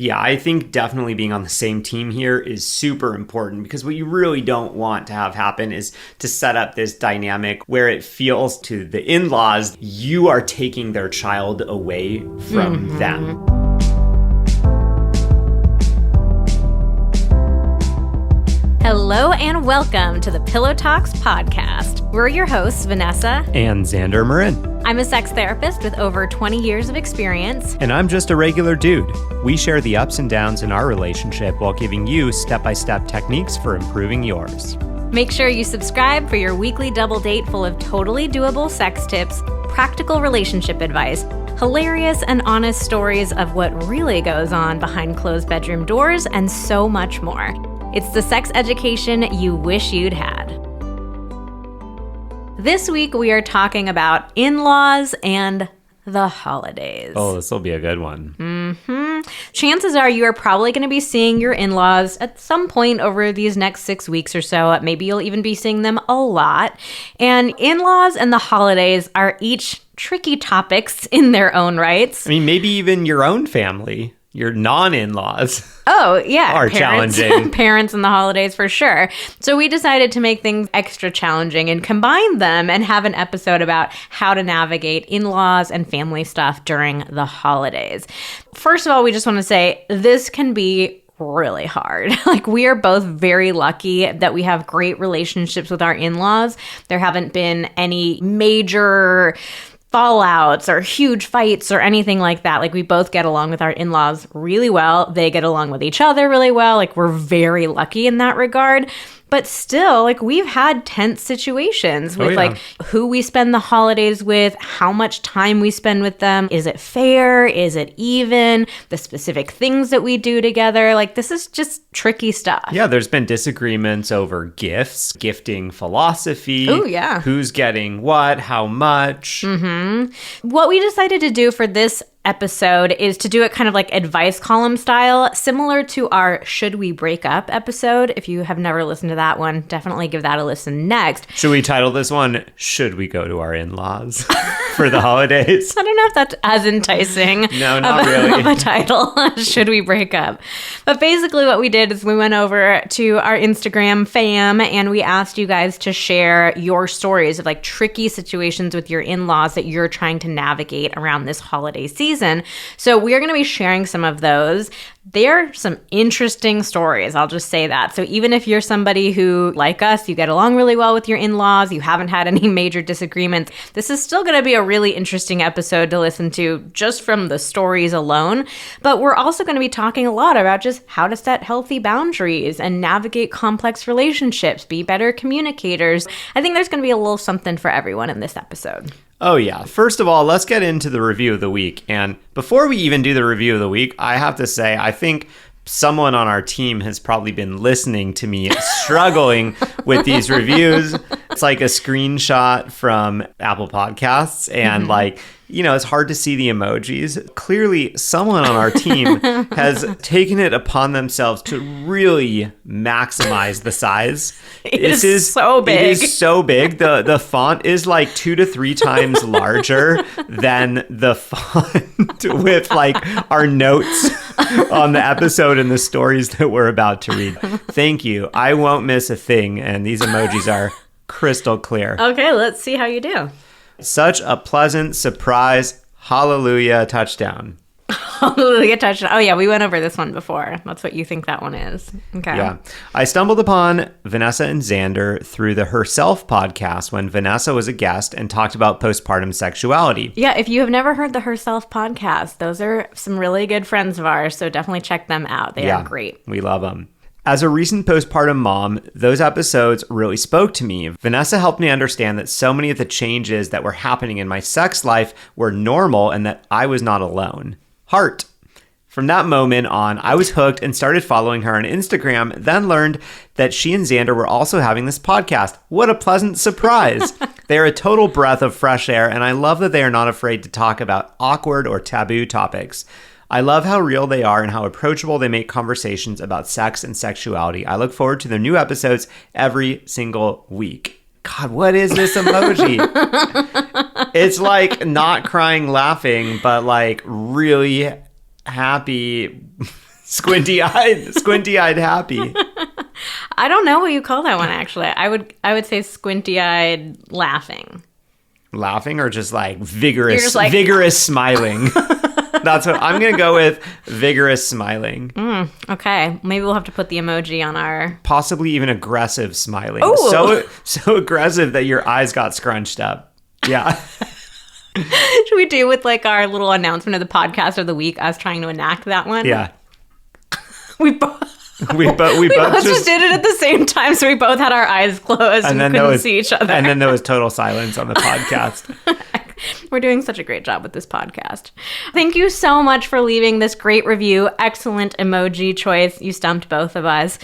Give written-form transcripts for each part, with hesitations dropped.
Yeah, I think definitely being on the same team here is super important, because what you really don't want to have happen is to set up this dynamic where it feels to the in-laws you are taking their child away from them. Hello and welcome to the Pillow Talks podcast. We're your hosts, Vanessa And Xander Marin. I'm a sex therapist with over 20 years of experience. And I'm just a regular dude. We share the ups and downs in our relationship while giving you step-by-step techniques for improving yours. Make sure you subscribe for your weekly double date full of totally doable sex tips, practical relationship advice, hilarious and honest stories of what really goes on behind closed bedroom doors, and so much more. It's the sex education you wish you'd had. This week, we are talking about in-laws and the holidays. Oh, this will be a good one. Chances are you are probably going to be seeing your in-laws at some point over these next 6 weeks or so. Maybe you'll even be seeing them a lot. And in-laws and the holidays are each tricky topics in their own rights. I mean, maybe even your own family, your non-in-laws. Oh, yeah. Are challenging. Parents and the holidays for sure. So we decided to make things extra challenging and combine them and have an episode about how to navigate in-laws and family stuff during the holidays. First of all, we just want to say this can be really hard. Like, we are both very lucky that we have great relationships with our in-laws. There haven't been any major fallouts or huge fights or anything like that. Like, we both get along with our in-laws really well. They get along with each other really well. Like, we're very lucky in that regard. But still, like, we've had tense situations with like who we spend the holidays with, how much time we spend with them. Is it fair? Is it even? The specific things that we do together. Like, this is just tricky stuff. Yeah, there's been disagreements over gifts, gifting philosophy. Oh, yeah. Who's getting what, how much. What we decided to do for this episode is to do it kind of like advice column style, similar to our Should We Break Up episode. If you have never listened to that one, definitely give that a listen next. Should we title this one, Should We Go to Our In-Laws for the holidays? I don't know if that's as enticing No, not really. of a title, Should We Break Up? But basically what we did is we went over to our Instagram fam and we asked you guys to share your stories of like tricky situations with your in-laws that you're trying to navigate around this holiday season. So we are going to be sharing some of those. They're some interesting stories, I'll just say that. So even if you're somebody who, like us, you get along really well with your in-laws, you haven't had any major disagreements, this is still going to be a really interesting episode to listen to just from the stories alone. But we're also going to be talking a lot about just how to set healthy boundaries and navigate complex relationships, be better communicators. I think there's going to be a little something for everyone in this episode. Oh, yeah. First of all, let's get into the review of the week. And before we even do the review of the week, I have to say, I think someone on our team has probably been listening to me struggling with these reviews. It's like a screenshot from Apple Podcasts and like, you know, it's hard to see the emojis. Clearly, someone on our team has taken it upon themselves to really maximize the size. It is so big. It is so big. The font is like 2 to 3 times larger than the font with like our notes on the episode and the stories that we're about to read. Thank you. I won't miss a thing, and these emojis are crystal clear. Okay, let's see how you do. Such a pleasant surprise. Hallelujah touchdown. Hallelujah touchdown. Oh, yeah, we went over this one before. That's what you think that one is. Okay. Yeah. I stumbled upon Vanessa and Xander through the Herself podcast when Vanessa was a guest and talked about postpartum sexuality. Yeah, if you have never heard the Herself podcast, those are some really good friends of ours, so definitely check them out. They are great. We love them. As a recent postpartum mom, those episodes really spoke to me. Vanessa helped me understand that so many of the changes that were happening in my sex life were normal and that I was not alone. Heart. From that moment on, I was hooked and started following her on Instagram, then learned that she and Xander were also having this podcast. What a pleasant surprise. They are a total breath of fresh air, and I love that they are not afraid to talk about awkward or taboo topics. I love how real they are and how approachable they make conversations about sex and sexuality. I look forward to their new episodes every single week. God, what is this emoji? It's like not crying, laughing, but like really happy Squinty-eyed happy. I don't know what you call that one, actually. I would say squinty-eyed laughing. Laughing or just like vigorous, You're just like, vigorous smiling? That's what I'm going to go with. Vigorous smiling. Okay. Maybe we'll have to put the emoji on our... Possibly even aggressive smiling. Ooh. So aggressive that your eyes got scrunched up. Yeah. Should we do with like our little announcement of the podcast of the week, us trying to enact that one? Yeah. We both just did it at the same time, so we both had our eyes closed and couldn't see each other. And then there was total silence on the podcast. We're doing such a great job with this podcast. Thank you so much for leaving this great review. Excellent emoji choice. You stumped both of us.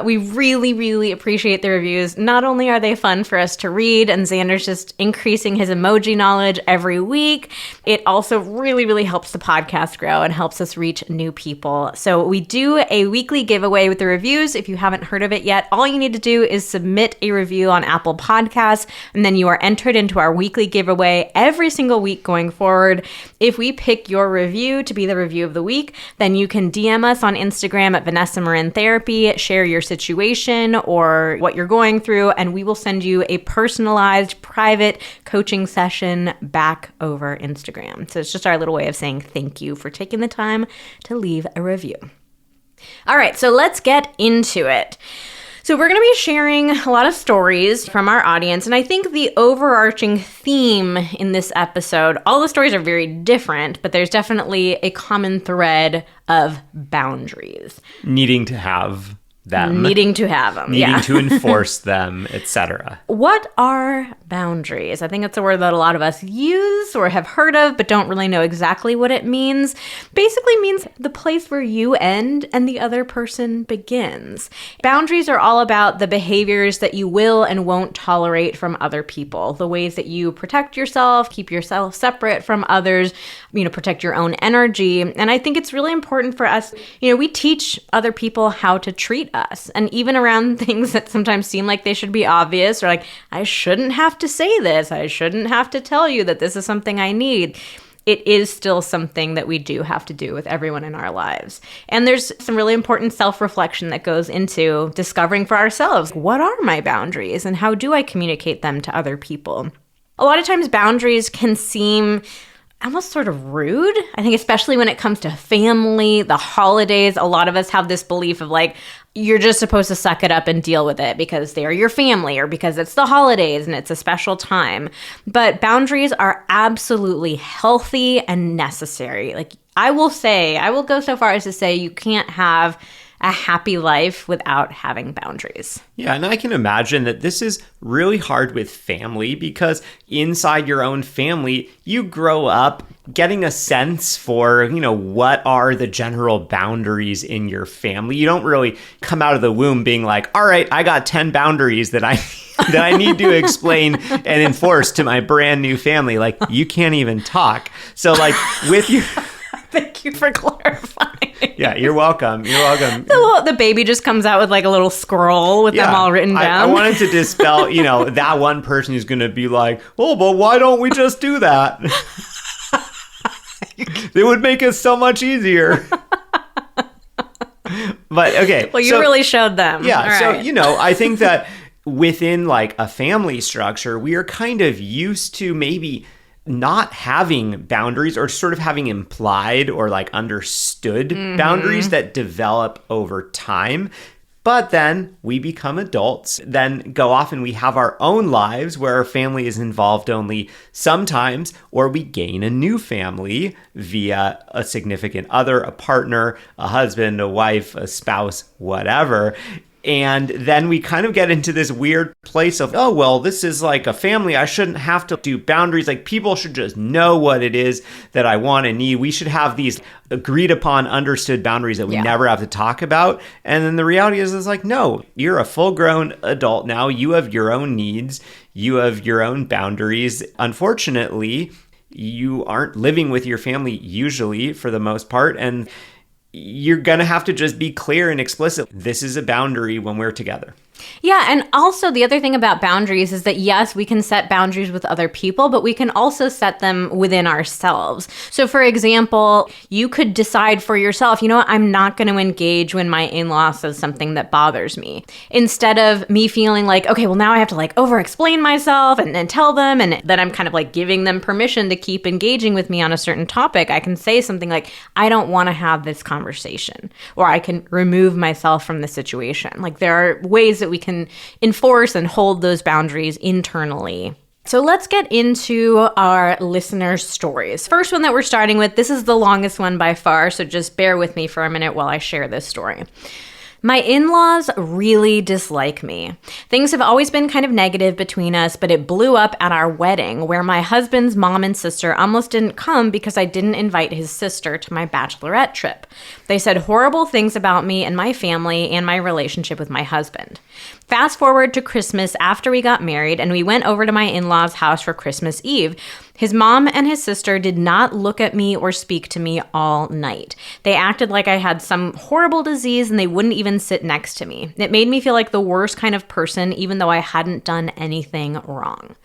We really, really appreciate the reviews. Not only are they fun for us to read, and Xander's just increasing his emoji knowledge every week, it also really, really helps the podcast grow and helps us reach new people. So we do a weekly giveaway with the reviews. If you haven't heard of it yet, all you need to do is submit a review on Apple Podcasts, and then you are entered into our weekly giveaway every single week going forward. If we pick your review to be the review of the week, then you can DM us on Instagram at Vanessa Marin Therapy, share your situation or what you're going through, and we will send you a personalized private coaching session back over Instagram. So it's just our little way of saying thank you for taking the time to leave a review. All right, so let's get into it. So we're going to be sharing a lot of stories from our audience, and I think the overarching theme in this episode, all the stories are very different, but there's definitely a common thread of boundaries. Needing to have them. Needing to enforce them, etc. What are boundaries? I think it's a word that a lot of us use or have heard of, but don't really know exactly what it means. Basically means the place where you end and the other person begins. Boundaries are all about the behaviors that you will and won't tolerate from other people, the ways that you protect yourself, keep yourself separate from others, protect your own energy. And I think it's really important for us, we teach other people how to treat us. And even around things that sometimes seem like they should be obvious, or like, I shouldn't have to say this, I shouldn't have to tell you that this is something I need. It is still something that we do have to do with everyone in our lives. And there's some really important self-reflection that goes into discovering for ourselves, what are my boundaries and how do I communicate them to other people? A lot of times boundaries can seem almost sort of rude. I think especially when it comes to family, the holidays, a lot of us have this belief of like, you're just supposed to suck it up and deal with it because they're your family or because it's the holidays and it's a special time. But boundaries are absolutely healthy and necessary. Like I will go so far as to say you can't have a happy life without having boundaries. Yeah, and I can imagine that this is really hard with family because inside your own family, you grow up getting a sense for, what are the general boundaries in your family. You don't really come out of the womb being like, all right, I got 10 boundaries that I need to explain and enforce to my brand new family. Like, you can't even talk. So like with your... Thank you for clarifying. Yeah, you're welcome. You're welcome. The baby just comes out with like a little scroll with them all written down. I wanted to dispel, that one person who's going to be like, oh, but why don't we just do that? It would make it so much easier. But okay. Well, you really showed them. Yeah. All right. So, I think that within like a family structure, we are kind of used to maybe not having boundaries or sort of having implied or like understood boundaries that develop over time. But then we become adults, then go off and we have our own lives where our family is involved only sometimes, or we gain a new family via a significant other, a partner, a husband, a wife, a spouse, whatever. And then we kind of get into this weird place of, oh, well, this is like a family. I shouldn't have to do boundaries. Like people should just know what it is that I want and need. We should have these agreed upon, understood boundaries that we never have to talk about. And then the reality is like, no, you're a full grown adult now. You have your own needs. You have your own boundaries. Unfortunately, you aren't living with your family usually for the most part. And you're going to have to just be clear and explicit. This is a boundary when we're together. Yeah, and also the other thing about boundaries is that yes, we can set boundaries with other people, but we can also set them within ourselves. So for example, you could decide for yourself, you know what, I'm not going to engage when my in-law says something that bothers me. Instead of me feeling like, okay, well now I have to like over-explain myself and tell them, and then I'm kind of like giving them permission to keep engaging with me on a certain topic. I can say something like, I don't want to have this conversation, or I can remove myself from the situation. Like there are ways that we can enforce and hold those boundaries internally. So let's get into our listeners' stories. First one that we're starting with, this is the longest one by far, so just bear with me for a minute while I share this story. My in-laws really dislike me. Things have always been kind of negative between us, but it blew up at our wedding where my husband's mom and sister almost didn't come because I didn't invite his sister to my bachelorette trip. They said horrible things about me and my family and my relationship with my husband. Fast forward to Christmas after we got married and we went over to my in-laws' house for Christmas Eve. His mom and his sister did not look at me or speak to me all night. They acted like I had some horrible disease and they wouldn't even sit next to me. It made me feel like the worst kind of person, even though I hadn't done anything wrong.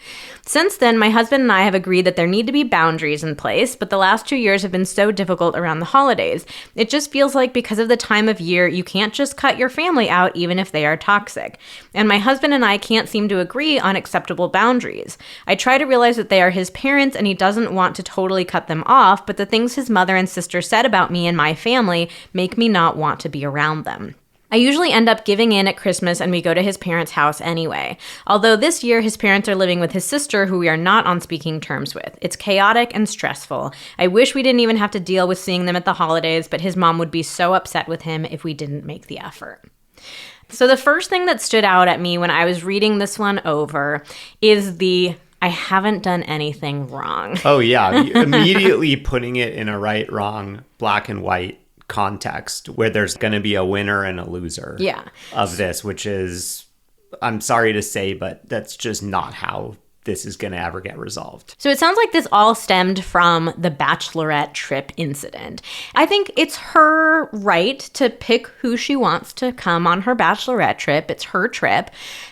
Since then, my husband and I have agreed that there need to be boundaries in place, but the last 2 years have been so difficult around the holidays. It just feels like because of the time of year, you can't just cut your family out even if they are toxic. And my husband and I can't seem to agree on acceptable boundaries. I try to realize that they are his parents and he doesn't want to totally cut them off, but the things his mother and sister said about me and my family make me not want to be around them. I usually end up giving in at Christmas and we go to his parents' house anyway. Although this year his parents are living with his sister who we are not on speaking terms with. It's chaotic and stressful. I wish we didn't even have to deal with seeing them at the holidays, but his mom would be so upset with him if we didn't make the effort. So the first thing that stood out at me when I was reading this one over is I haven't done anything wrong. Oh, yeah. Immediately putting it in a right, wrong, black and white context where there's going to be a winner and a loser of this, which is, I'm sorry to say, but that's just not how this is going to ever get resolved. So it sounds like this all stemmed from the bachelorette trip incident. I think it's her right to pick who she wants to come on her bachelorette trip. It's her trip.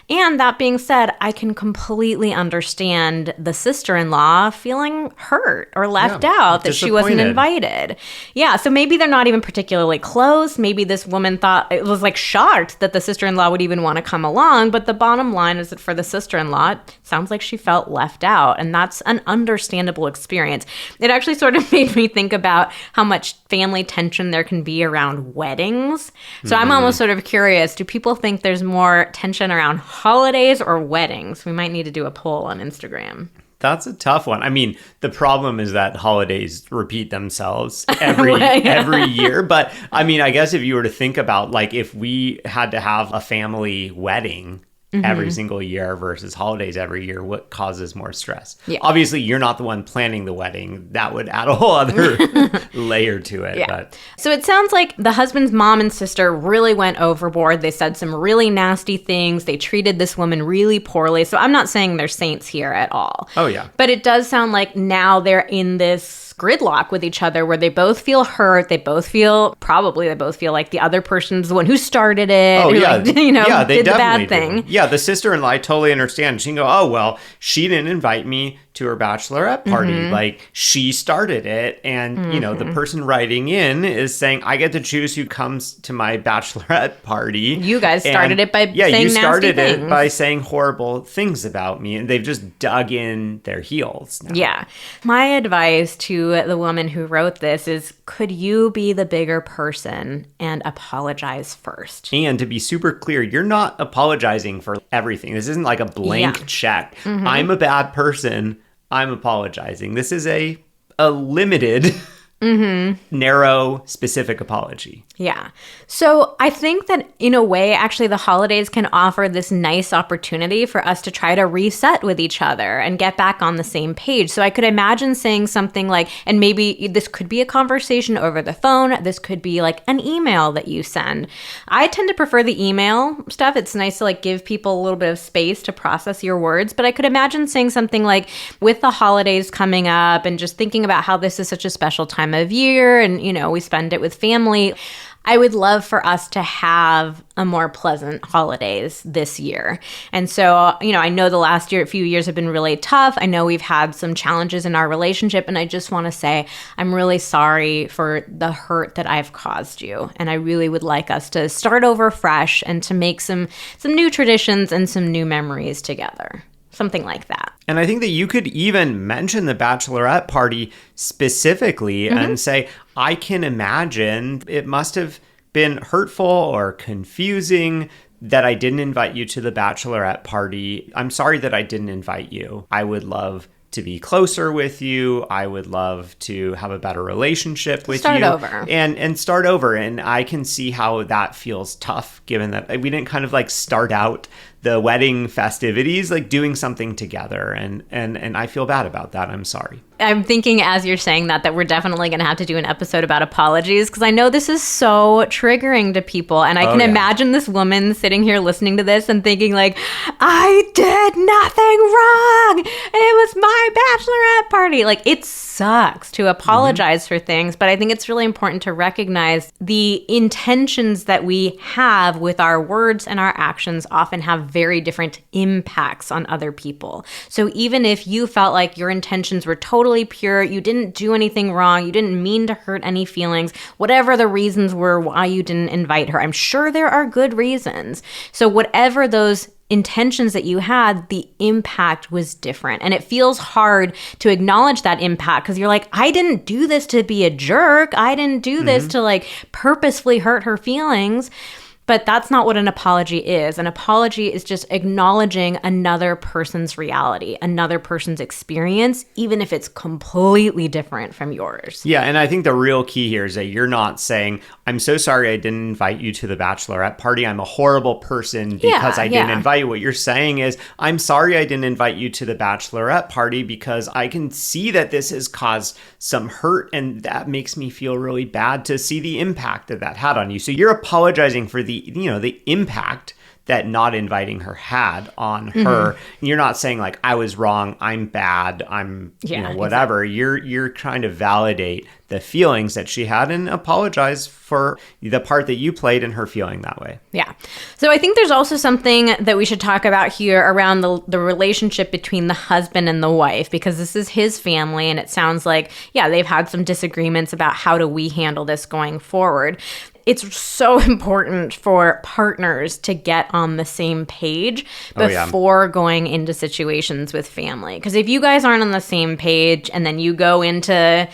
And that being said, I can completely understand the sister-in-law feeling hurt or left out that she wasn't invited. Yeah, so maybe they're not even particularly close. Maybe this woman thought, it was like shocked that the sister-in-law would even want to come along. But the bottom line is that for the sister-in-law, it sounds like she felt left out. And that's an understandable experience. It actually sort of made me think about how much family tension there can be around weddings. So I'm almost sort of curious, do people think there's more tension around holidays or weddings? We might need to do a poll on Instagram. That's a tough one. I mean, the problem is that holidays repeat themselves every year. But I mean, I guess if you were to think about like if we had to have a family wedding every single year versus holidays every year, what causes more stress? Yeah. Obviously, you're not the one planning the wedding. That would add a whole other layer to it. Yeah. But. So it sounds like the husband's mom and sister really went overboard. They said some really nasty things. They treated this woman really poorly. So I'm not saying they're saints here at all. Oh, yeah. But it does sound like now they're in this gridlock with each other where they both feel hurt. They both feel like the other person's the one who started it. Oh, yeah. Like, they did the definitely bad thing. Yeah, the sister-in-law, I totally understand. She can go, oh, well, she didn't invite me to her bachelorette party. Like, she started it. And, the person writing in is saying, I get to choose who comes to my bachelorette party. You guys started it by saying nasty things. Yeah, you started it by saying horrible things about me. And they've just dug in their heels now. Yeah. My advice to the woman who wrote this is, could you be the bigger person and apologize first? And to be super clear, you're not apologizing for everything. This isn't like a blank check. I'm a bad person. I'm apologizing. This is a limited, narrow, specific apology. Yeah. So I think that in a way, actually, the holidays can offer this nice opportunity for us to try to reset with each other and get back on the same page. So I could imagine saying something like, and maybe this could be a conversation over the phone. This could be like an email that you send. I tend to prefer the email stuff. It's nice to like give people a little bit of space to process your words. But I could imagine saying something like, with the holidays coming up and just thinking about how this is such a special time of year and, we spend it with family, I would love for us to have a more pleasant holidays this year. And so, I know the last few years have been really tough. I know we've had some challenges in our relationship, and I just want to say I'm really sorry for the hurt that I've caused you. And I really would like us to start over fresh and to make some new traditions and some new memories together. Something like that. And I think that you could even mention the bachelorette party specifically and say, I can imagine it must have been hurtful or confusing that I didn't invite you to the bachelorette party. I'm sorry that I didn't invite you. I would love to be closer with you. I would love to have a better relationship with you. Start over. And start over. And I can see how that feels tough, given that we didn't kind of like start out the wedding festivities like doing something together. And I feel bad about that. I'm sorry. I'm thinking as you're saying that we're definitely going to have to do an episode about apologies, because I know this is so triggering to people. And I can imagine this woman sitting here listening to this and thinking like, I did nothing wrong. It was my bachelorette party. Like, it sucks to apologize for things. But I think it's really important to recognize the intentions that we have with our words and our actions often have very different impacts on other people. So even if you felt like your intentions were totally pure, you didn't do anything wrong, you didn't mean to hurt any feelings, whatever the reasons were why you didn't invite her, I'm sure there are good reasons. So whatever those intentions that you had, the impact was different. And it feels hard to acknowledge that impact because you're like, I didn't do this to be a jerk. I didn't do this to like purposefully hurt her feelings. But that's not what an apology is. An apology is just acknowledging another person's reality, another person's experience, even if it's completely different from yours. Yeah, and I think the real key here is that you're not saying, I'm so sorry I didn't invite you to the bachelorette party. I'm a horrible person because I didn't invite you. What you're saying is, I'm sorry I didn't invite you to the bachelorette party because I can see that this has caused some hurt, and that makes me feel really bad to see the impact that that had on you. So you're apologizing for the impact that not inviting her had on her. You're not saying like, I was wrong, I'm bad, I'm whatever. Exactly. You're trying to validate the feelings that she had and apologize for the part that you played in her feeling that way. Yeah. So I think there's also something that we should talk about here around the relationship between the husband and the wife, because this is his family and it sounds like, they've had some disagreements about how do we handle this going forward. It's so important for partners to get on the same page before going into situations with family. Because if you guys aren't on the same page and then you go into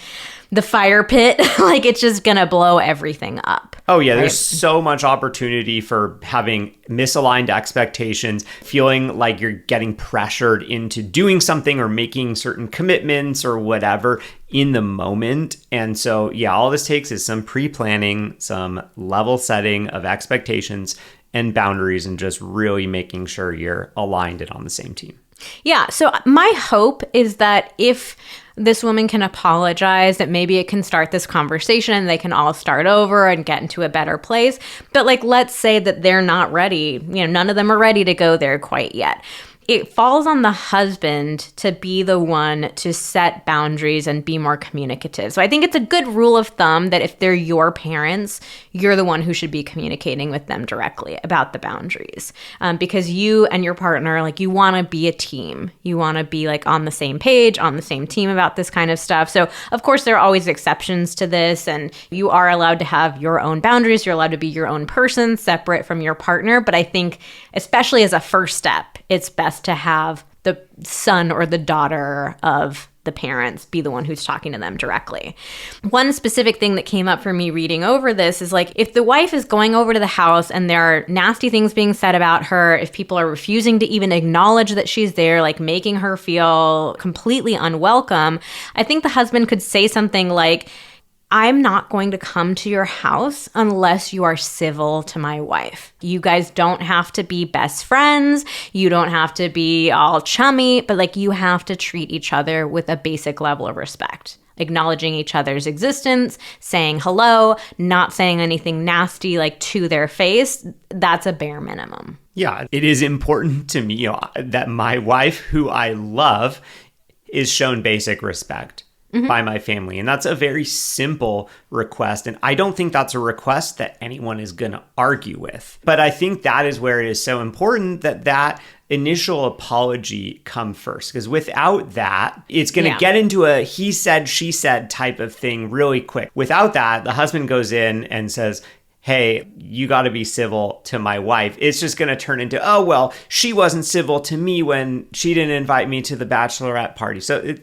the fire pit, like it's just going to blow everything up. Oh, yeah. Right? There's so much opportunity for having misaligned expectations, feeling like you're getting pressured into doing something or making certain commitments or whatever in the moment. And so, all this takes is some pre-planning, some level setting of expectations and boundaries, and just really making sure you're aligned and on the same team. Yeah. So my hope is that if this woman can apologize, that maybe it can start this conversation and they can all start over and get into a better place. But like, let's say that they're not ready. None of them are ready to go there quite yet. It falls on the husband to be the one to set boundaries and be more communicative. So I think it's a good rule of thumb that if they're your parents, you're the one who should be communicating with them directly about the boundaries. Because you and your partner, like, you want to be a team. You want to be like on the same page, on the same team about this kind of stuff. So of course, there are always exceptions to this, and you are allowed to have your own boundaries. You're allowed to be your own person separate from your partner. But I think, especially as a first step, it's best to have the son or the daughter of the parents be the one who's talking to them directly. One specific thing that came up for me reading over this is like, if the wife is going over to the house and there are nasty things being said about her, if people are refusing to even acknowledge that she's there, like making her feel completely unwelcome, I think the husband could say something like, I'm not going to come to your house unless you are civil to my wife. You guys don't have to be best friends. You don't have to be all chummy, but like, you have to treat each other with a basic level of respect. Acknowledging each other's existence, saying hello, not saying anything nasty like to their face. That's a bare minimum. Yeah, it is important to me that my wife, who I love, is shown basic respect. by my family. And that's a very simple request. And I don't think that's a request that anyone is going to argue with. But I think that is where it is so important that initial apology come first. Because without that, it's going to get into a he said, she said type of thing really quick. Without that, the husband goes in and says, hey, you got to be civil to my wife. It's just going to turn into, oh, well, she wasn't civil to me when she didn't invite me to the bachelorette party. So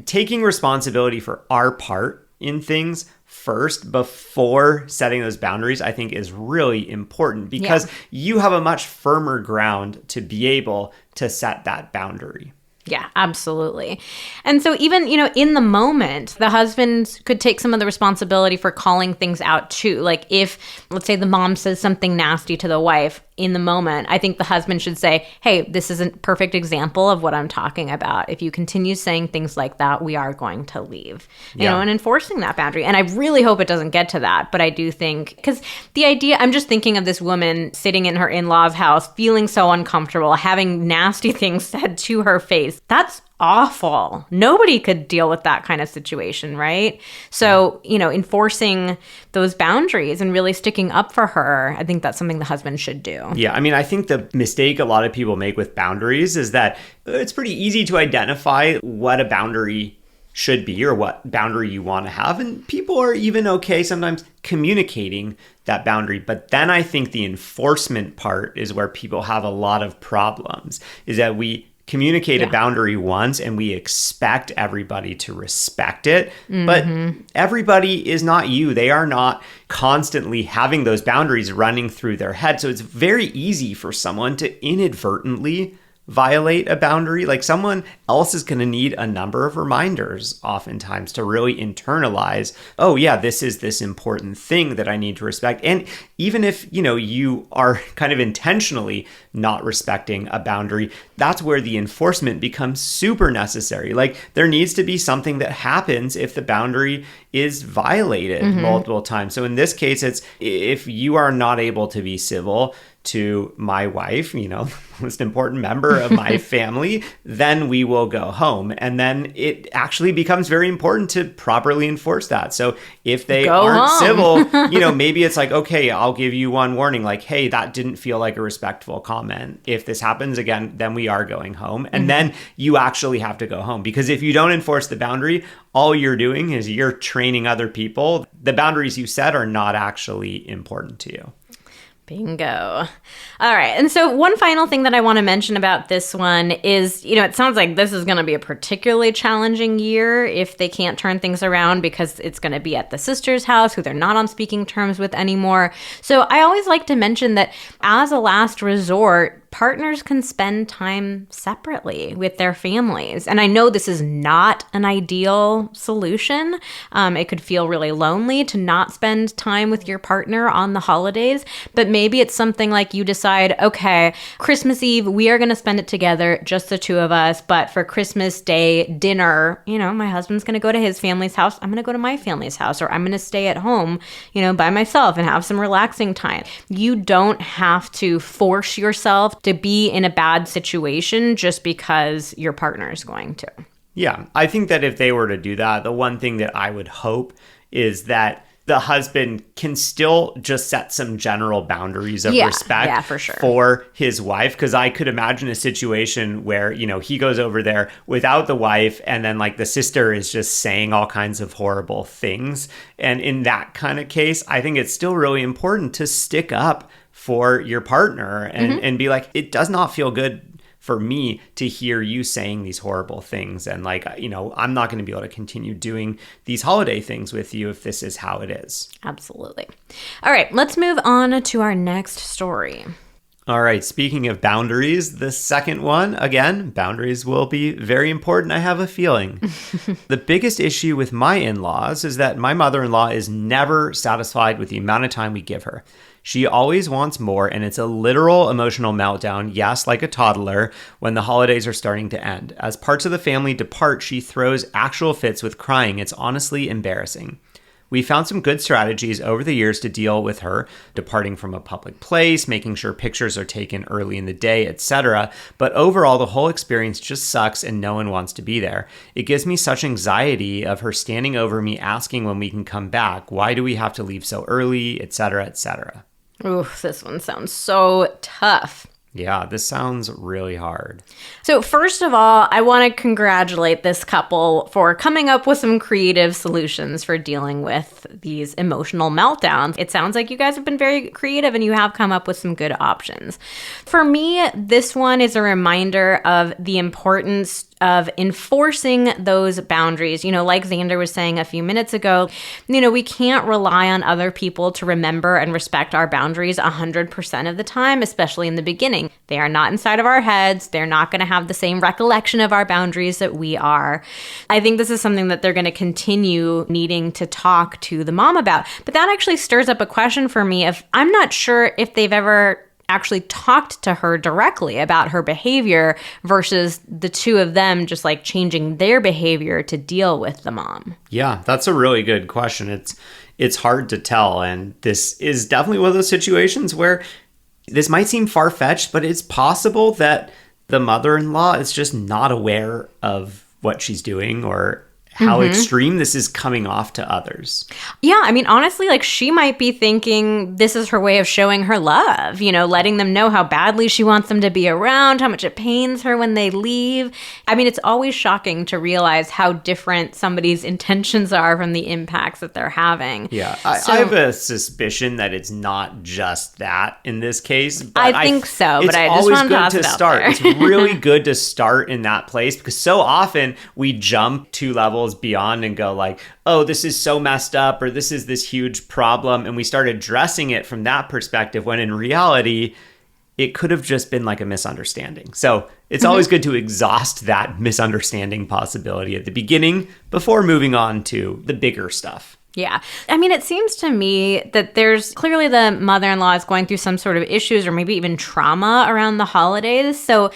taking responsibility for our part in things first before setting those boundaries, I think is really important because you have a much firmer ground to be able to set that boundary. Yeah, absolutely. And so even, in the moment, the husband could take some of the responsibility for calling things out too. Like if, let's say the mom says something nasty to the wife in the moment, I think the husband should say, hey, this is a perfect example of what I'm talking about. If you continue saying things like that, we are going to leave, and enforcing that boundary. And I really hope it doesn't get to that. But I do think, because the idea, I'm just thinking of this woman sitting in her in-laws' house, feeling so uncomfortable, having nasty things said to her face. That's awful. Nobody could deal with that kind of situation, right? So, enforcing those boundaries and really sticking up for her, I think that's something the husband should do. Yeah, I mean, I think the mistake a lot of people make with boundaries is that it's pretty easy to identify what a boundary should be or what boundary you want to have. And people are even okay sometimes communicating that boundary. But then I think the enforcement part is where people have a lot of problems, is that we communicate a boundary once and we expect everybody to respect it. But everybody is not you. They are not constantly having those boundaries running through their head. So it's very easy for someone to inadvertently violate a boundary. Like someone else is going to need a number of reminders oftentimes to really internalize, oh yeah, this is this important thing that I need to respect. And even if, you are kind of intentionally not respecting a boundary, that's where the enforcement becomes super necessary. Like there needs to be something that happens if the boundary is violated multiple times. So in this case, it's if you are not able to be civil to my wife, the most important member of my family, then we will go home. And then it actually becomes very important to properly enforce that. So if they aren't civil, maybe it's like, okay, I'll give you one warning, like, hey, that didn't feel like a respectful comment. If this happens again, then we are going home. And then you actually have to go home. Because if you don't enforce the boundary, all you're doing is you're training other people. The boundaries you set are not actually important to you. Bingo. All right. And so one final thing that I want to mention about this one is, it sounds like this is going to be a particularly challenging year if they can't turn things around because it's going to be at the sister's house who they're not on speaking terms with anymore. So I always like to mention that as a last resort, partners can spend time separately with their families. And I know this is not an ideal solution. It could feel really lonely to not spend time with your partner on the holidays, but maybe it's something like you decide, okay, Christmas Eve, we are going to spend it together, just the two of us. But for Christmas Day dinner, my husband's going to go to his family's house. I'm going to go to my family's house, or I'm going to stay at home, by myself and have some relaxing time. You don't have to force yourself to be in a bad situation just because your partner is going to. Yeah, I think that if they were to do that, the one thing that I would hope is that the husband can still just set some general boundaries of respect for his wife. Because I could imagine a situation where, he goes over there without the wife and then like the sister is just saying all kinds of horrible things. And in that kind of case, I think it's still really important to stick up for your partner and be like, it does not feel good for me to hear you saying these horrible things. And like, I'm not going to be able to continue doing these holiday things with you if this is how it is. Absolutely. All right, let's move on to our next story. All right, speaking of boundaries, the second one, again, boundaries will be very important, I have a feeling. The biggest issue with my in-laws is that my mother-in-law is never satisfied with the amount of time we give her. She always wants more, and it's a literal emotional meltdown, yes, like a toddler, when the holidays are starting to end. As parts of the family depart, she throws actual fits with crying. It's honestly embarrassing. We found some good strategies over the years to deal with her departing from a public place, making sure pictures are taken early in the day, etc. But overall, the whole experience just sucks and no one wants to be there. It gives me such anxiety of her standing over me asking when we can come back. Why do we have to leave so early, etc., etc. Ooh, this one sounds so tough. Yeah, this sounds really hard. So first of all, I want to congratulate this couple for coming up with some creative solutions for dealing with these emotional meltdowns. It sounds like you guys have been very creative and you have come up with some good options. For me, this one is a reminder of the importance of enforcing those boundaries. Like Xander was saying a few minutes ago, we can't rely on other people to remember and respect our boundaries 100% of the time, especially in the beginning. They are not inside of our heads. They're not going to have the same recollection of our boundaries that we are. I think this is something that they're going to continue needing to talk to the mom about. But that actually stirs up a question for me. If I'm not sure if they've ever actually talked to her directly about her behavior versus the two of them just like changing their behavior to deal with the mom. Yeah, that's a really good question. It's hard to tell. And this is definitely one of those situations where this might seem far-fetched, but it's possible that the mother-in-law is just not aware of what she's doing or how extreme this is coming off to others. Yeah, I mean, honestly, like she might be thinking this is her way of showing her love, letting them know how badly she wants them to be around, how much it pains her when they leave. I mean, it's always shocking to realize how different somebody's intentions are from the impacts that they're having. Yeah, I have a suspicion that it's not just that in this case. But I think so, but I just wanted to toss it out there. It's really good to start in that place because so often we jump 2 levels beyond and go like, oh, this is so messed up, or this is this huge problem, and we start addressing it from that perspective when in reality it could have just been like a misunderstanding. So it's always good to exhaust that misunderstanding possibility at the beginning before moving on to the bigger stuff. Yeah. I mean, it seems to me that there's clearly the mother-in-law is going through some sort of issues or maybe even trauma around the holidays. So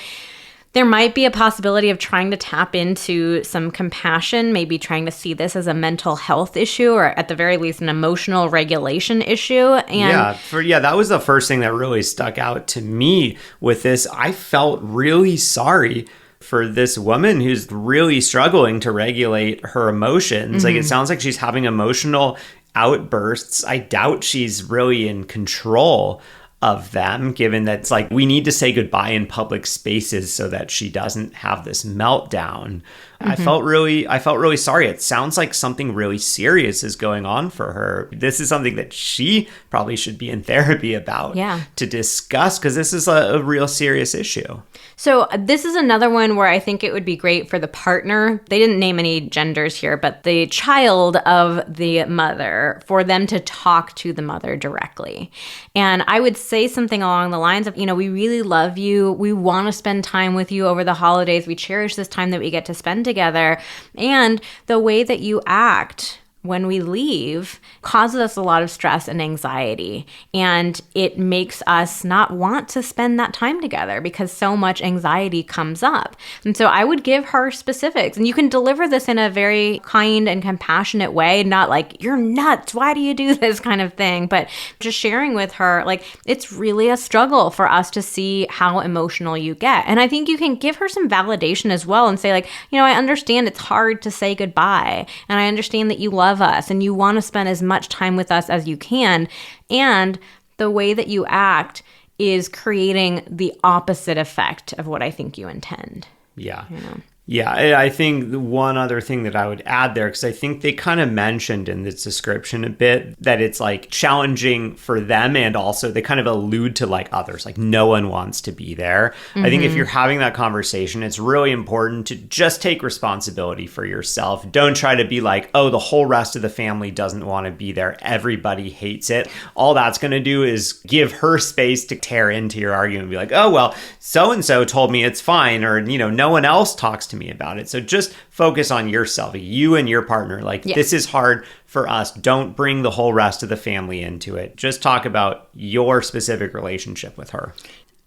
there might be a possibility of trying to tap into some compassion, maybe trying to see this as a mental health issue or at the very least an emotional regulation issue. And that was the first thing that really stuck out to me with this. I felt really sorry for this woman who's really struggling to regulate her emotions. Like it sounds like she's having emotional outbursts. I doubt she's really in control of them, given that it's like we need to say goodbye in public spaces so that she doesn't have this meltdown. I felt really sorry. It sounds like something really serious is going on for her. This is something that she probably should be in therapy about to discuss, because this is a real serious issue. So this is another one where I think it would be great for the partner. They didn't name any genders here, but the child of the mother, for them to talk to the mother directly. And I would say something along the lines of, we really love you. We want to spend time with you over the holidays. We cherish this time that we get to spend together. And the way that you act when we leave causes us a lot of stress and anxiety. And it makes us not want to spend that time together because so much anxiety comes up. And so I would give her specifics. And you can deliver this in a very kind and compassionate way, not like, you're nuts, why do you do this kind of thing? But just sharing with her, like, it's really a struggle for us to see how emotional you get. And I think you can give her some validation as well and say, like, I understand it's hard to say goodbye. And I understand that you love us and you want to spend as much time with us as you can. And the way that you act is creating the opposite effect of what I think you intend. Yeah. Yeah, I think one other thing that I would add there, because I think they kind of mentioned in this description a bit that it's like challenging for them, and also they kind of allude to like others, like no one wants to be there. I think if you're having that conversation, it's really important to just take responsibility for yourself. Don't try to be like, oh, the whole rest of the family doesn't want to be there. Everybody hates it. All that's going to do is give her space to tear into your argument and be like, oh, well, so-and-so told me it's fine, or, no one else talks to me about it. So just focus on yourself, you and your partner. Like, this is hard for us. Don't bring the whole rest of the family into it. Just talk about your specific relationship with her.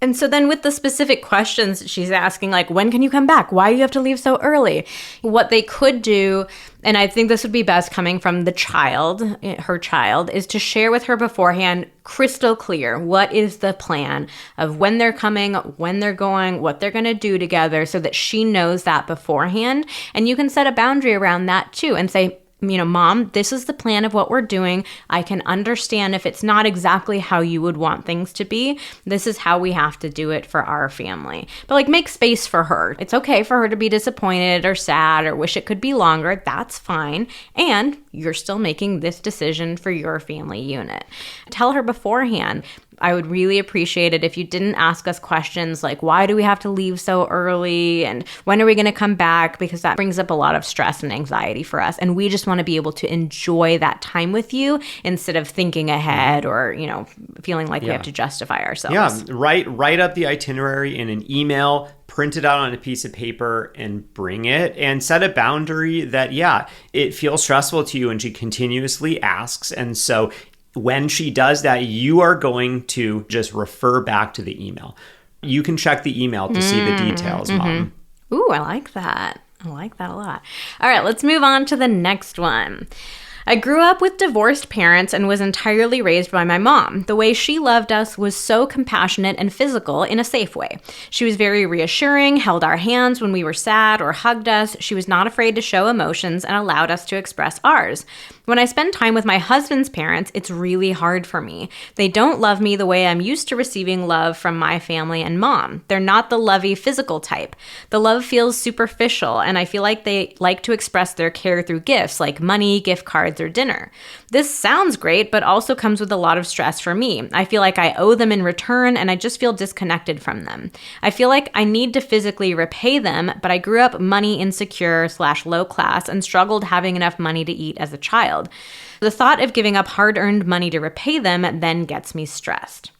And so then with the specific questions she's asking, like, when can you come back? Why do you have to leave so early? What they could do, and I think this would be best coming from the child, her child, is to share with her beforehand, crystal clear, what is the plan of when they're coming, when they're going, what they're going to do together, so that she knows that beforehand. And you can set a boundary around that too and say, Mom, this is the plan of what we're doing. I can understand if it's not exactly how you would want things to be. This is how we have to do it for our family. But like, make space for her. It's okay for her to be disappointed or sad or wish it could be longer. That's fine. And you're still making this decision for your family unit. Tell her beforehand. I would really appreciate it if you didn't ask us questions like, why do we have to leave so early? And when are we going to come back? Because that brings up a lot of stress and anxiety for us. And we just want to be able to enjoy that time with you instead of thinking ahead or, feeling like we have to justify ourselves. Yeah, write up the itinerary in an email, print it out on a piece of paper and bring it, and set a boundary that, it feels stressful to you and she continuously asks. And so when she does that, you are going to just refer back to the email. You can check the email to see the details, Mom. Ooh, I like that. I like that a lot. All right, let's move on to the next one. I grew up with divorced parents and was entirely raised by my mom. The way she loved us was so compassionate and physical in a safe way. She was very reassuring, held our hands when we were sad, or hugged us. She was not afraid to show emotions and allowed us to express ours. When I spend time with my husband's parents, it's really hard for me. They don't love me the way I'm used to receiving love from my family and mom. They're not the lovey physical type. The love feels superficial, and I feel like they like to express their care through gifts like money, gift cards, or dinner. This sounds great, but also comes with a lot of stress for me. I feel like I owe them in return, and I just feel disconnected from them. I feel like I need to physically repay them, but I grew up money insecure / low class and struggled having enough money to eat as a child. The thought of giving up hard-earned money to repay them then gets me stressed.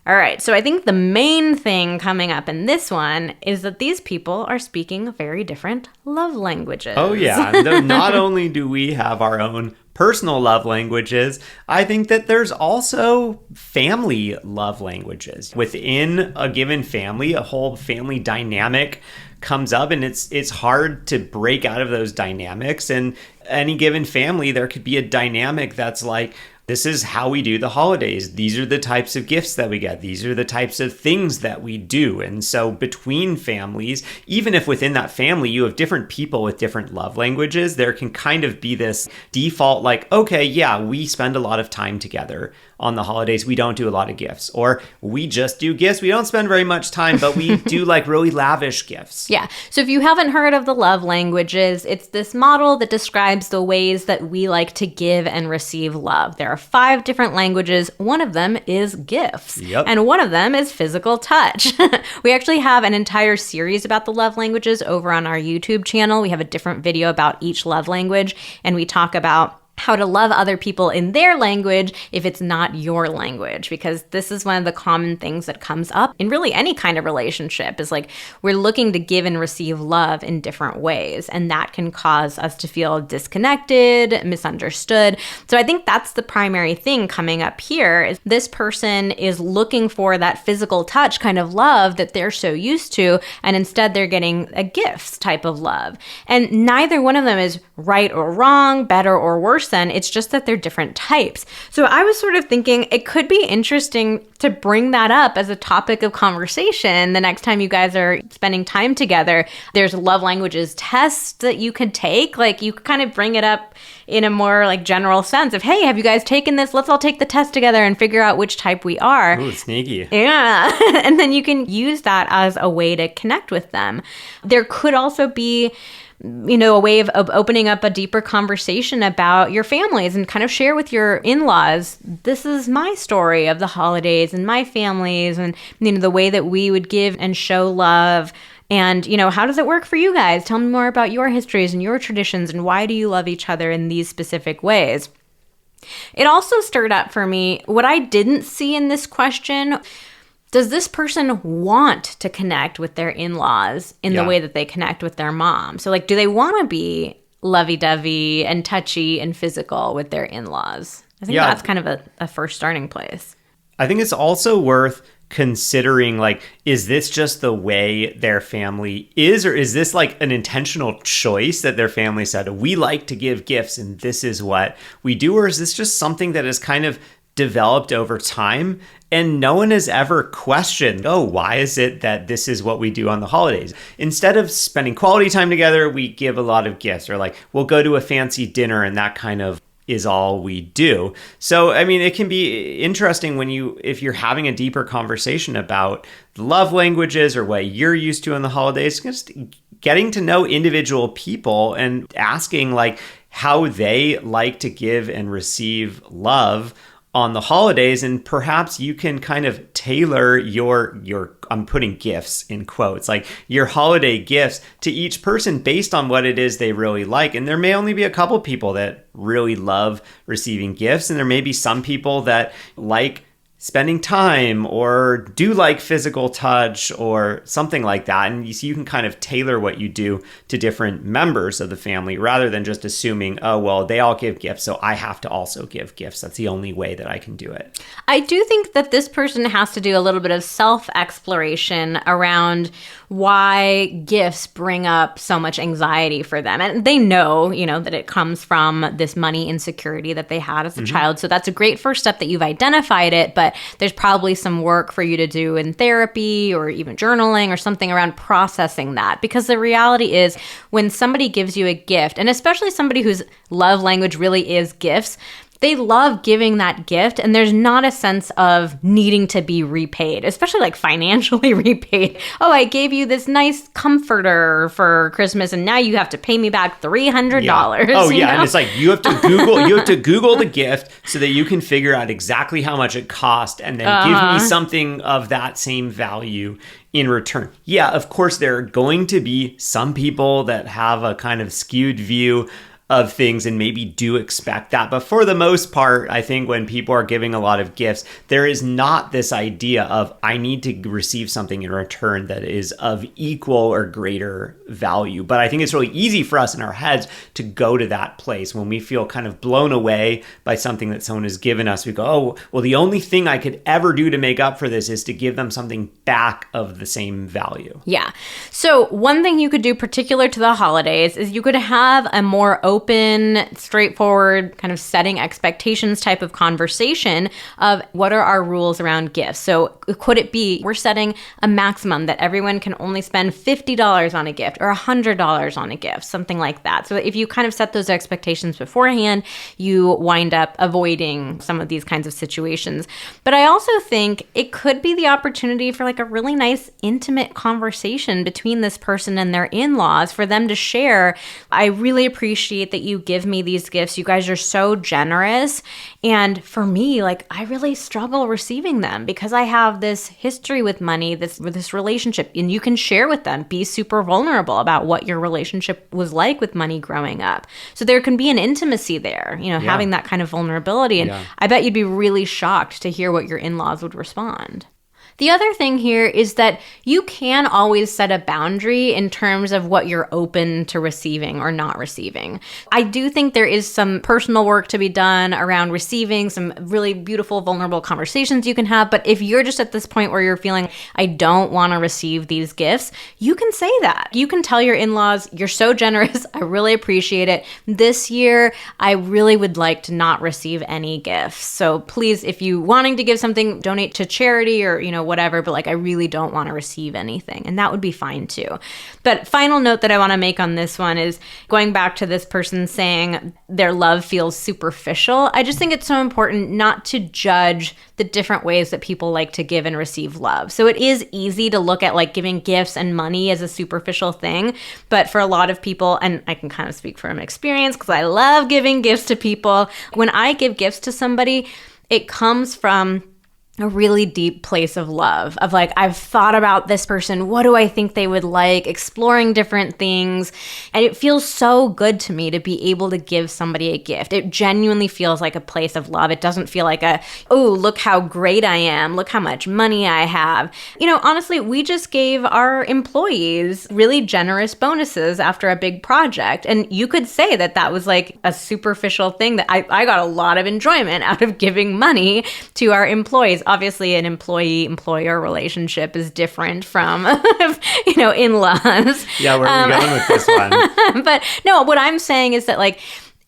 All right, so I think the main thing coming up in this one is that these people are speaking very different love languages. Oh, yeah. Not only do we have our own personal love languages, I think that there's also family love languages. Within a given family, a whole family dynamic comes up, and it's hard to break out of those dynamics. And any given family, there could be a dynamic that's like, this is how we do the holidays. These are the types of gifts that we get. These are the types of things that we do. And so between families, even if within that family you have different people with different love languages, there can kind of be this default like, okay, yeah, we spend a lot of time together on the holidays. We don't do a lot of gifts. Or we just do gifts. We don't spend very much time, but we do like really lavish gifts. Yeah. So if you haven't heard of the love languages, it's this model that describes the ways that we like to give and receive love. There are 5 different languages. One of them is gifts. Yep. And one of them is physical touch. We actually have an entire series about the love languages over on our YouTube channel. We have a different video about each love language, and we talk about how to love other people in their language if it's not your language, because this is one of the common things that comes up in really any kind of relationship is like we're looking to give and receive love in different ways, and that can cause us to feel disconnected, misunderstood. So I think that's the primary thing coming up here is this person is looking for that physical touch kind of love that they're so used to, and instead they're getting a gifts type of love. And neither one of them is right or wrong, better or worse than, it's just that they're different types. So I was sort of thinking it could be interesting to bring that up as a topic of conversation the next time you guys are spending time together. There's love languages tests that you could take. Like you could kind of bring it up in a more like general sense of, hey, have you guys taken this? Let's all take the test together and figure out which type we are. Ooh, sneaky. Yeah. And then you can use that as a way to connect with them. There could also be a way of opening up a deeper conversation about your families and kind of share with your in-laws, this is my story of the holidays and my families and, the way that we would give and show love. And, how does it work for you guys? Tell me more about your histories and your traditions and why do you love each other in these specific ways? It also stirred up for me what I didn't see in this question. Does this person want to connect with their in-laws in the way that they connect with their mom? So, do they want to be lovey-dovey and touchy and physical with their in-laws? I think that's kind of a first starting place. I think it's also worth considering, like, is this just the way their family is, or is this like an intentional choice that their family said, we like to give gifts and this is what we do? Or is this just something that is kind of developed over time and no one has ever questioned, oh, why is it that this is what we do on the holidays? Instead of spending quality time together, we give a lot of gifts, or like we'll go to a fancy dinner and that kind of is all we do. So, I mean, it can be interesting if you're having a deeper conversation about love languages or what you're used to in the holidays, just getting to know individual people and asking like how they like to give and receive love on the holidays, and perhaps you can kind of tailor your I'm putting gifts in quotes, like your holiday gifts to each person based on what it is they really like. And there may only be a couple people that really love receiving gifts, and there may be some people that like spending time or do like physical touch or something like that. And you can kind of tailor what you do to different members of the family rather than just assuming, oh, well, they all give gifts, so I have to also give gifts. That's the only way that I can do it. I do think that this person has to do a little bit of self-exploration around why gifts bring up so much anxiety for them. And they know, that it comes from this money insecurity that they had as a child. So that's a great first step that you've identified it, but there's probably some work for you to do in therapy or even journaling or something around processing that. Because the reality is when somebody gives you a gift, and especially somebody whose love language really is gifts, they love giving that gift, and there's not a sense of needing to be repaid, especially like financially repaid. Oh, I gave you this nice comforter for Christmas, and now you have to pay me back $300. Yeah. Oh, yeah, and it's like you have to Google the gift so that you can figure out exactly how much it cost, and then give me something of that same value in return. Yeah, of course, there are going to be some people that have a kind of skewed view of things and maybe do expect that. But for the most part, I think when people are giving a lot of gifts, there is not this idea of I need to receive something in return that is of equal or greater value. But I think it's really easy for us in our heads to go to that place when we feel kind of blown away by something that someone has given us. We go, oh, well, the only thing I could ever do to make up for this is to give them something back of the same value. Yeah. So one thing you could do particular to the holidays is you could have a more open, straightforward, kind of setting expectations type of conversation of what are our rules around gifts. So could it be we're setting a maximum that everyone can only spend $50 on a gift or $100 on a gift, something like that. So if you kind of set those expectations beforehand, you wind up avoiding some of these kinds of situations. But I also think it could be the opportunity for like a really nice intimate conversation between this person and their in-laws for them to share, I really appreciate that you give me these gifts. You guys are so generous. And for me, like, I really struggle receiving them because I have this history with money, this relationship, and you can share with them, be super vulnerable about what your relationship was like with money growing up. So there can be an intimacy there, having that kind of vulnerability. And I bet you'd be really shocked to hear what your in-laws would respond. The other thing here is that you can always set a boundary in terms of what you're open to receiving or not receiving. I do think there is some personal work to be done around receiving, some really beautiful, vulnerable conversations you can have. But if you're just at this point where you're feeling, I don't want to receive these gifts, you can say that. You can tell your in-laws, you're so generous. I really appreciate it. This year, I really would like to not receive any gifts. So please, if you wanting to give something, donate to charity or, whatever, but like I really don't want to receive anything. And that would be fine too. But final note that I want to make on this one is going back to this person saying their love feels superficial. I just think it's so important not to judge the different ways that people like to give and receive love. So it is easy to look at like giving gifts and money as a superficial thing. But for a lot of people, and I can kind of speak from experience because I love giving gifts to people. When I give gifts to somebody, it comes from a really deep place of love, of like, I've thought about this person. What do I think they would like? Exploring different things. And it feels so good to me to be able to give somebody a gift. It genuinely feels like a place of love. It doesn't feel like oh, look how great I am. Look how much money I have. Honestly, we just gave our employees really generous bonuses after a big project. And you could say that that was like a superficial thing that I got a lot of enjoyment out of giving money to our employees. Obviously, an employee-employer relationship is different from, in-laws. Yeah, where are we going with this one? But no, what I'm saying is that, like,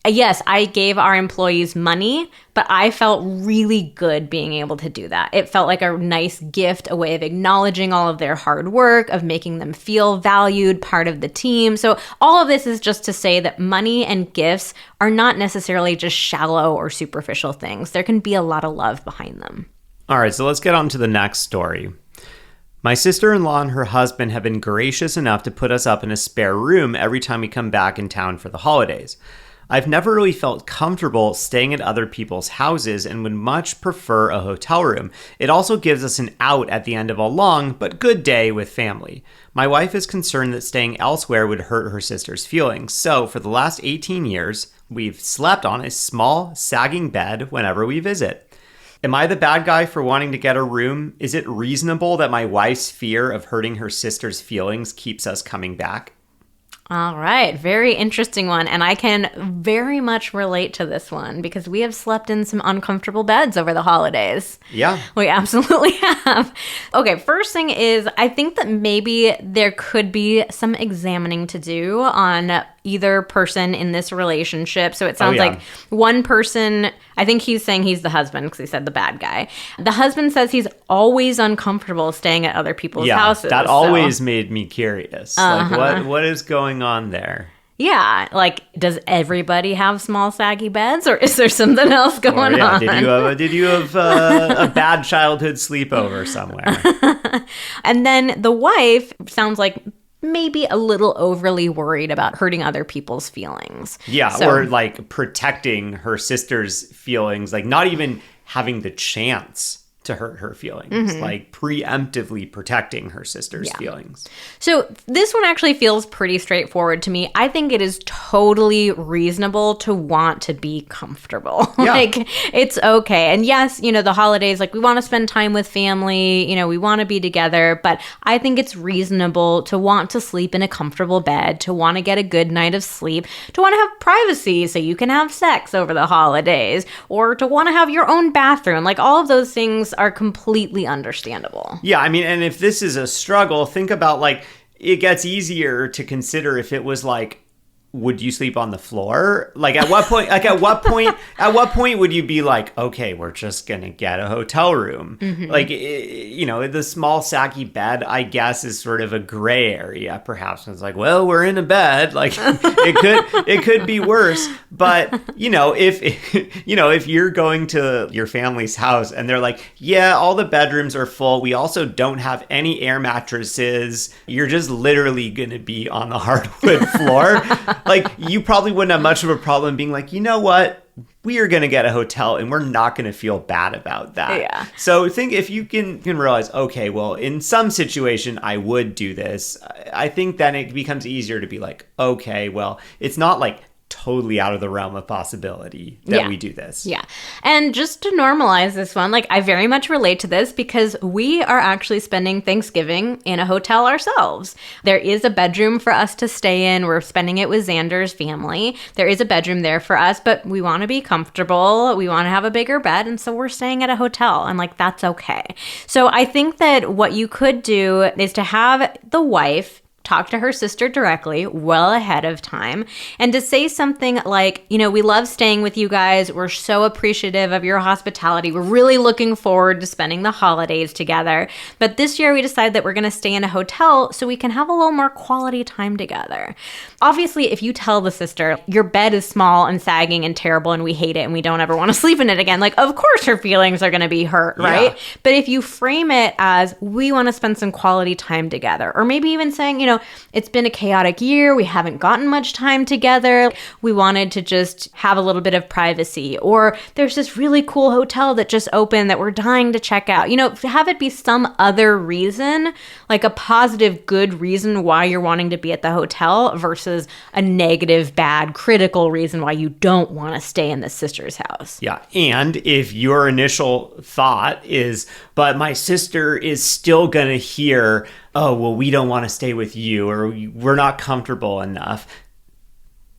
yes, I gave our employees money, but I felt really good being able to do that. It felt like a nice gift, a way of acknowledging all of their hard work, of making them feel valued, part of the team. So all of this is just to say that money and gifts are not necessarily just shallow or superficial things. There can be a lot of love behind them. All right, so let's get on to the next story. My sister-in-law and her husband have been gracious enough to put us up in a spare room every time we come back in town for the holidays. I've never really felt comfortable staying at other people's houses and would much prefer a hotel room. It also gives us an out at the end of a long but good day with family. My wife is concerned that staying elsewhere would hurt her sister's feelings, so for the last 18 years, we've slept on a small, sagging bed whenever we visit. Am I the bad guy for wanting to get a room? Is it reasonable that my wife's fear of hurting her sister's feelings keeps us coming back? All right. Very interesting one. And I can very much relate to this one because we have slept in some uncomfortable beds over the holidays. Yeah. We absolutely have. Okay. First thing is, I think that maybe there could be some examining to do on either person in this relationship. So it sounds like one person, I think he's saying he's the husband because he said the bad guy. The husband says he's always uncomfortable staying at other people's houses. That always made me curious. Like, what is going on there? Yeah, like, does everybody have small, saggy beds, or is there something else going on? Did you have a bad childhood sleepover somewhere? And then the wife sounds like maybe a little overly worried about hurting other people's feelings. Yeah, or like protecting her sister's feelings, like not even having the chance to hurt her feelings, like preemptively protecting her sister's feelings. So this one actually feels pretty straightforward to me. I think it is totally reasonable to want to be comfortable. Yeah. Like, it's okay. And yes, the holidays, like, we want to spend time with family, we want to be together, but I think it's reasonable to want to sleep in a comfortable bed, to want to get a good night of sleep, to want to have privacy so you can have sex over the holidays, or to want to have your own bathroom. Like, all of those things are completely understandable. Yeah, I mean, and if this is a struggle, think about, like, it gets easier to consider if it was like, would you sleep on the floor? Like, at what point would you be like, okay, we're just gonna get a hotel room? Like, the small saggy bed, I guess, is sort of a gray area, perhaps. And it's like, well, we're in a bed. Like, it could be worse. But if you're going to your family's house and they're like, yeah, all the bedrooms are full. We also don't have any air mattresses. You're just literally gonna be on the hardwood floor. Like, you probably wouldn't have much of a problem being like, you know what? We are going to get a hotel and we're not going to feel bad about that. Yeah. So think if you can realize, okay, well, in some situation, I would do this. I think then it becomes easier to be like, okay, well, it's not like totally out of the realm of possibility that we do this. Yeah. And just to normalize this one, like, I very much relate to this because we are actually spending Thanksgiving in a hotel ourselves. There is a bedroom for us to stay in. We're spending it with Xander's family. There is a bedroom there for us, but we want to be comfortable. We want to have a bigger bed. And so we're staying at a hotel, and, like, that's okay. So I think that what you could do is to have the wife talk to her sister directly well ahead of time and to say something like, we love staying with you guys. We're so appreciative of your hospitality. We're really looking forward to spending the holidays together. But this year we decided that we're going to stay in a hotel so we can have a little more quality time together. Obviously, if you tell the sister your bed is small and sagging and terrible and we hate it and we don't ever want to sleep in it again, like, of course her feelings are going to be hurt, right? Yeah. But if you frame it as, we want to spend some quality time together, or maybe even saying, it's been a chaotic year. We haven't gotten much time together. We wanted to just have a little bit of privacy. Or there's this really cool hotel that just opened that we're dying to check out. Have it be some other reason, like a positive, good reason why you're wanting to be at the hotel versus a negative, bad, critical reason why you don't want to stay in the sister's house. Yeah. And if your initial thought is, but my sister is still going to hear, oh, well, we don't want to stay with you, or we're not comfortable enough.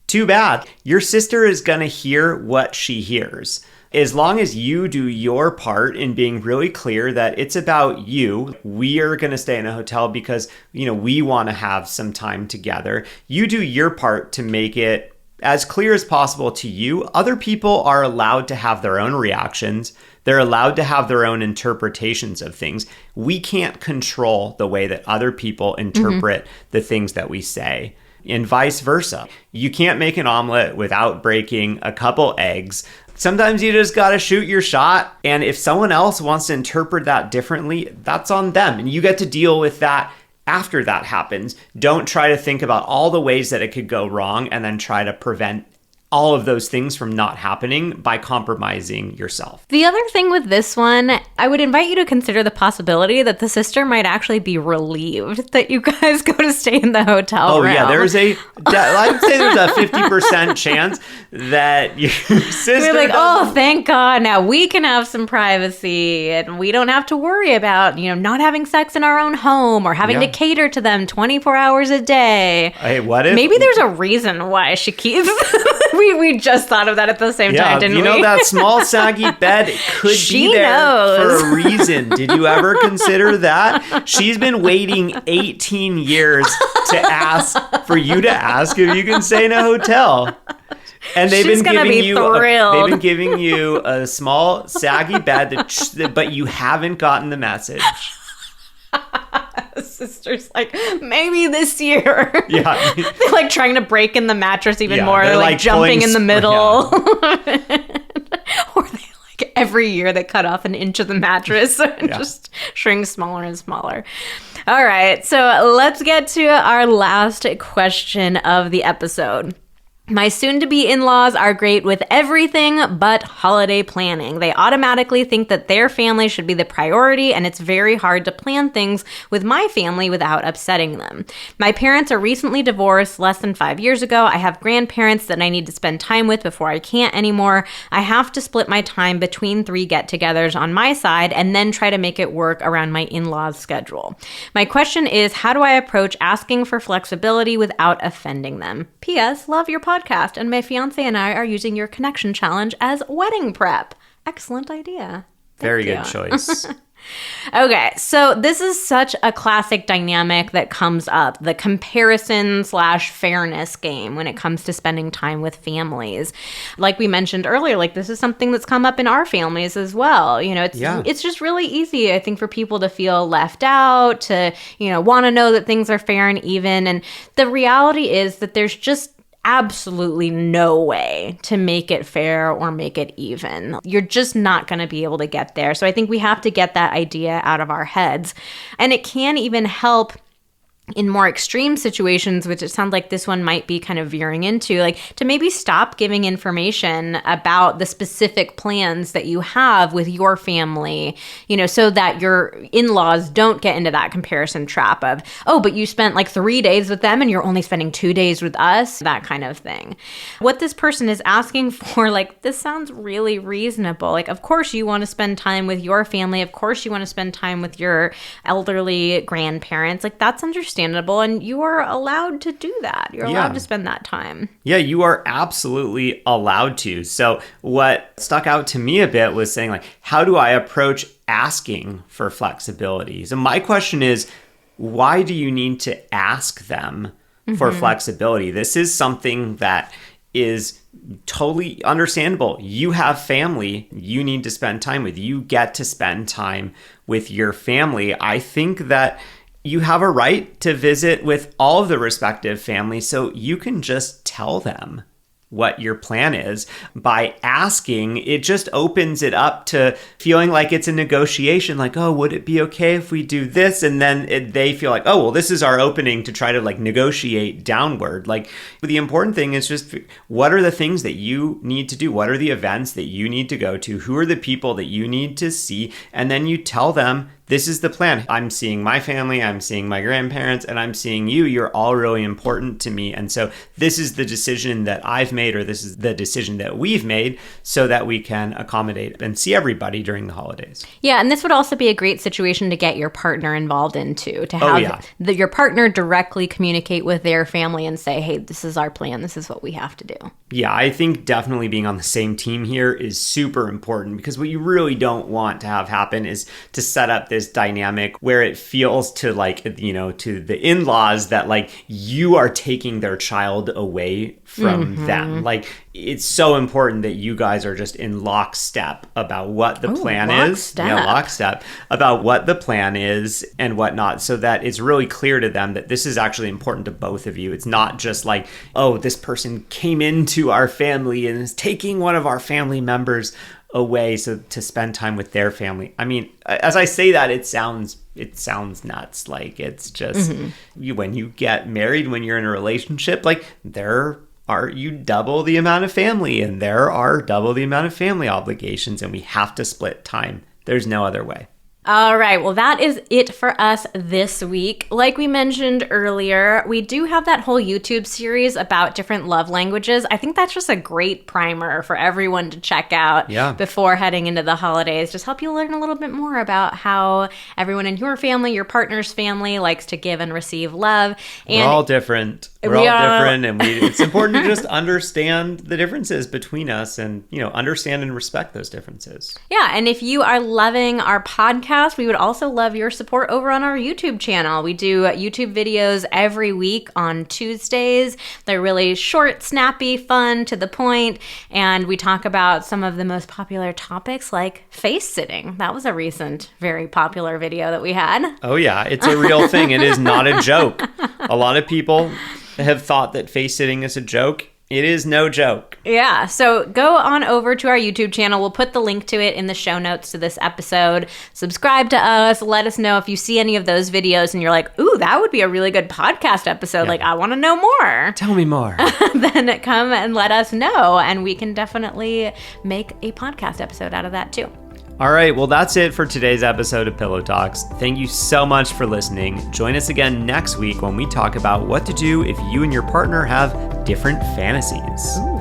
Too bad. Your sister is going to hear what she hears. As long as you do your part in being really clear that it's about you, we are going to stay in a hotel because, we want to have some time together. You do your part to make it as clear as possible to you. Other people are allowed to have their own reactions. They're allowed to have their own interpretations of things. We can't control the way that other people interpret the things that we say. And vice versa. You can't make an omelet without breaking a couple eggs. Sometimes you just got to shoot your shot. And if someone else wants to interpret that differently, that's on them. And you get to deal with that after that happens. Don't try to think about all the ways that it could go wrong and then try to prevent all of those things from not happening by compromising yourself. The other thing with this one, I would invite you to consider the possibility that the sister might actually be relieved that you guys go to stay in the hotel room. Yeah, there's I'd say there's a 50% chance that your sister We're like, oh, thank God, now we can have some privacy and we don't have to worry about, not having sex in our own home or having to cater to them 24 hours a day. Hey, what if? Maybe there's a reason why she keeps... We just thought of that at the same time, didn't we? That small saggy bed could be there for a reason. Did you ever consider that? She's been waiting 18 years for you to ask if you can stay in a hotel. And they've been giving you a small saggy bed, but you haven't gotten the message. Sister's like, maybe this year. Yeah. They're like trying to break in the mattress even more. They're like jumping in the middle. Or they like every year they cut off an inch of the mattress and just shrink smaller and smaller. All right. So let's get to our last question of the episode. My soon-to-be in-laws are great with everything but holiday planning. They automatically think that their family should be the priority, and it's very hard to plan things with my family without upsetting them. My parents are recently divorced less than 5 years ago. I have grandparents that I need to spend time with before I can't anymore. I have to split my time between 3 get-togethers on my side and then try to make it work around my in-laws' schedule. My question is, how do I approach asking for flexibility without offending them? P.S. Love your podcast, and my fiance and I are using your connection challenge as wedding prep. Excellent idea. Very good choice. Okay, so this is such a classic dynamic that comes up, the comparison/fairness game when it comes to spending time with families. Like we mentioned earlier, like this is something that's come up in our families as well. It's just really easy, I think, for people to feel left out, to, want to know that things are fair and even. And the reality is that there's just absolutely no way to make it fair or make it even. You're just not going to be able to get there. So I think we have to get that idea out of our heads. And it can even help in more extreme situations, which it sounds like this one might be kind of veering into, like to maybe stop giving information about the specific plans that you have with your family, so that your in-laws don't get into that comparison trap of, oh, but you spent like 3 days with them and you're only spending 2 days with us, that kind of thing. What this person is asking for, like, this sounds really reasonable. Like, of course you want to spend time with your family. Of course you want to spend time with your elderly grandparents. Like, that's understandable. And you are allowed to do that. You're allowed to spend that time. Yeah, you are absolutely allowed to. So what stuck out to me a bit was saying, like, how do I approach asking for flexibility? So my question is, why do you need to ask them for flexibility? This is something that is totally understandable. You have family you need to spend time with. You get to spend time with your family. I think that you have a right to visit with all of the respective families, so you can just tell them what your plan is. By asking, it just opens it up to feeling like it's a negotiation, like, oh, would it be okay if we do this? And then they feel like, oh, well, this is our opening to try to like negotiate downward. Like, the important thing is just, what are the things that you need to do? What are the events that you need to go to? Who are the people that you need to see? And then you tell them this is the plan. I'm seeing my family, I'm seeing my grandparents, and I'm seeing you. You're all really important to me. And so this is the decision that I've made, or this is the decision that we've made, so that we can accommodate and see everybody during the holidays. Yeah, and this would also be a great situation to get your partner involved into, to have your partner directly communicate with their family and say, hey, this is our plan. This is what we have to do. Yeah, I think definitely being on the same team here is super important, because what you really don't want to have happen is to set up this dynamic where it feels to to the in-laws that you are taking their child away from them. It's so important that you guys are just in lockstep about what the plan is. Yeah, lockstep about what the plan is and whatnot, so that it's really clear to them that this is actually important to both of you. It's not just this person came into our family and is taking one of our family members away to spend time with their family. I mean, as I say that, it sounds nuts. It's just when you get married, when you're in a relationship, you double the amount of family, and there are double the amount of family obligations, and we have to split time. There's no other way. All right, well, that is it for us this week. Like we mentioned earlier, we do have that whole YouTube series about different love languages. I think that's just a great primer for everyone to check out before heading into the holidays. Just help you learn a little bit more about how everyone in your family, your partner's family, likes to give and receive love. And we're all different. We're all different, and it's important to just understand the differences between us and, understand and respect those differences. Yeah, and if you are loving our podcast, we would also love your support over on our YouTube channel. We do YouTube videos every week on Tuesdays. They're really short, snappy, fun, to the point, and we talk about some of the most popular topics like face sitting. That was a recent, very popular video that we had. Oh yeah, it's a real thing. It is not a joke. A lot of people have thought that face sitting is a joke. It is no joke. Yeah, so go on over to our YouTube channel. We'll put the link to it in the show notes to this episode. Subscribe to us. Let us know if you see any of those videos and you're like, ooh, that would be a really good podcast episode. I want to know more. Tell me more. Then come and let us know, and we can definitely make a podcast episode out of that too. All right, well, that's it for today's episode of Pillow Talks. Thank you so much for listening. Join us again next week when we talk about what to do if you and your partner have different fantasies. Ooh.